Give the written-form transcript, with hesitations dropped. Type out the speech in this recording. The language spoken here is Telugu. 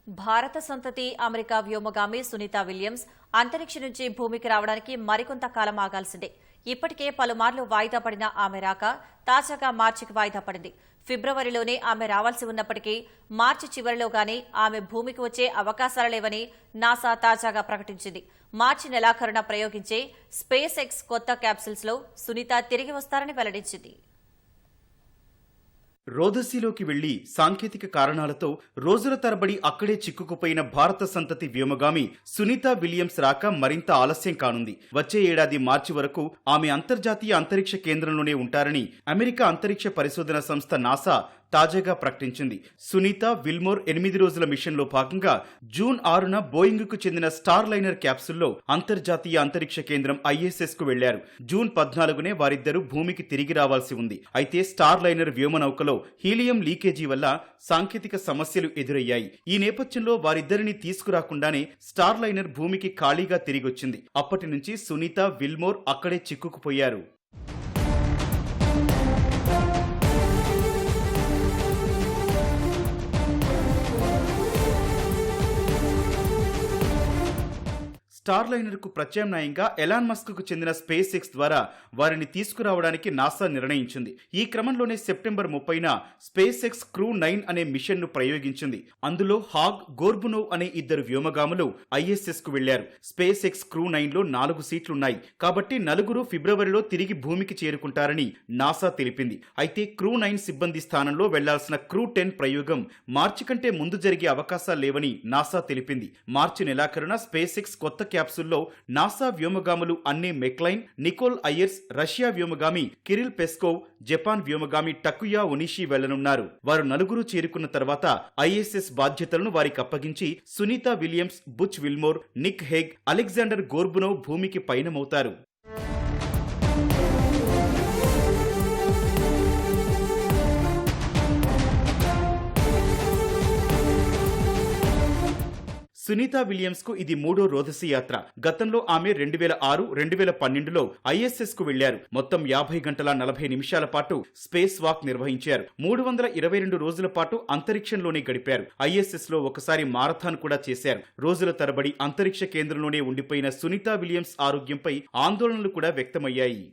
భారత సంతతి అమెరికా వ్యోమగామి సునీతా విలియమ్స్ అంతరిక్ష నుంచి భూమికి రావడానికి మరికొంత కాలం ఆగాల్సిందే. ఇప్పటికే పలుమార్లు వాయిదా పడిన ఆమె రాక తాజాగా మార్చికి వాయిదా పడింది. ఫిబ్రవరిలోనే ఆమె రావాల్సి ఉన్నప్పటికీ మార్చి చివరిలోగానే ఆమె భూమికి వచ్చే అవకాశాలు లేవని నాసా తాజాగా ప్రకటించింది. మార్చి నెలాఖరున ప్రయోగించే స్పేస్ ఎక్స్ కొత్త క్యాప్సూల్స్ లో సునీత తిరిగి వస్తారని వెల్లడించింది. రోదసీలోకి వెళ్లి సాంకేతిక కారణాలతో రోజుల తరబడి అక్కడే చిక్కుకుపోయిన భారత సంతతి వ్యోమగామి సునీతా విలియమ్స్ రాక మరింత ఆలస్యం కానుంది. వచ్చే ఏడాది మార్చి వరకు ఆమె అంతర్జాతీయ అంతరిక్ష కేంద్రంలోనే ఉంటారని అమెరికా అంతరిక్ష పరిశోధన సంస్థ నాసా తాజాగా ప్రకటించింది. సునీత విల్మోర్ 8 రోజుల మిషన్లో భాగంగా జూన్ 6న బోయింగ్కు చెందిన స్టార్ లైనర్ క్యాప్సూల్లో అంతర్జాతీయ అంతరిక్ష కేంద్రం ISS కు వెళ్లారు. జూన్ 14నే వారిద్దరూ భూమికి తిరిగి రావాల్సి ఉంది. అయితే స్టార్ లైనర్ వ్యోమనౌకలో హీలియం లీకేజీ వల్ల సాంకేతిక సమస్యలు ఎదురయ్యాయి. ఈ నేపథ్యంలో వారిద్దరిని తీసుకురాకుండానే స్టార్ లైనర్ భూమికి ఖాళీగా తిరిగొచ్చింది. అప్పటి నుంచి సునీత విల్మోర్ అక్కడే చిక్కుకుపోయారు. స్టార్ లైనర్ కు ప్రత్యామ్నాయంగా ఎలాన్ మస్క్ కు చెందిన స్పేస్ ఎక్స్ ద్వారా వారిని తీసుకురావడానికి నాసా నిర్ణయించింది. ఈ క్రమంలోనే సెప్టెంబర్ 30న స్పేస్ ఎక్స్ క్రూ 9 అనే మిషన్ ను ప్రయోగించింది. అందులో హాగ్, గోర్బునోవ్ అనే 2 వ్యోమగాములు ISS కు వెళ్లారు. స్పేస్ ఎక్స్ క్రూ 9లో 4 సీట్లున్నాయి కాబట్టి 4 ఫిబ్రవరిలో తిరిగి భూమికి చేరుకుంటారని నాసా తెలిపింది. అయితే క్రూ 9 సిబ్బంది స్థానంలో వెళ్లాల్సిన క్రూ 10 ప్రయోగం మార్చి కంటే ముందు జరిగే అవకాశాలు లేవని నాసా తెలిపింది. మార్చి నెలాఖరున స్పేస్ ఎక్స్ కొత్త క్యాప్సూల్లో నాసా వ్యోమగాములు Anne McClain, Nicole Ayers, Russia వ్యోమగామి కిరిల్ పెస్కోవ్, జపాన్ వ్యోమగామి టకుయా ఒనిషి వెళ్లనున్నారు. వారు 4 చేరుకున్న తర్వాత ISS బాధ్యతలను వారికి అప్పగించి Sunita Williams, Butch Wilmore, Nick Hague, Alexander Gorbunov భూమికి పయనమవుతారు. సునీతా విలియమ్స్ కు ఇది 3వ రోదసీ యాత్ర. గతంలో ఆమె 2006, 2012లో ISS కు వెళ్లారు. మొత్తం 50 గంటల 40 నిమిషాల పాటు స్పేస్ వాక్ నిర్వహించారు. 322 రోజుల పాటు అంతరిక్షంలోనే గడిపారు. ISS లో ఒకసారి మారథాన్ కూడా చేశారు. రోజుల తరబడి అంతరిక్ష కేంద్రంలోనే ఉండిపోయిన సునీతా విలియమ్స్ ఆరోగ్యంపై ఆందోళనలు కూడా వ్యక్తమయ్యాయి.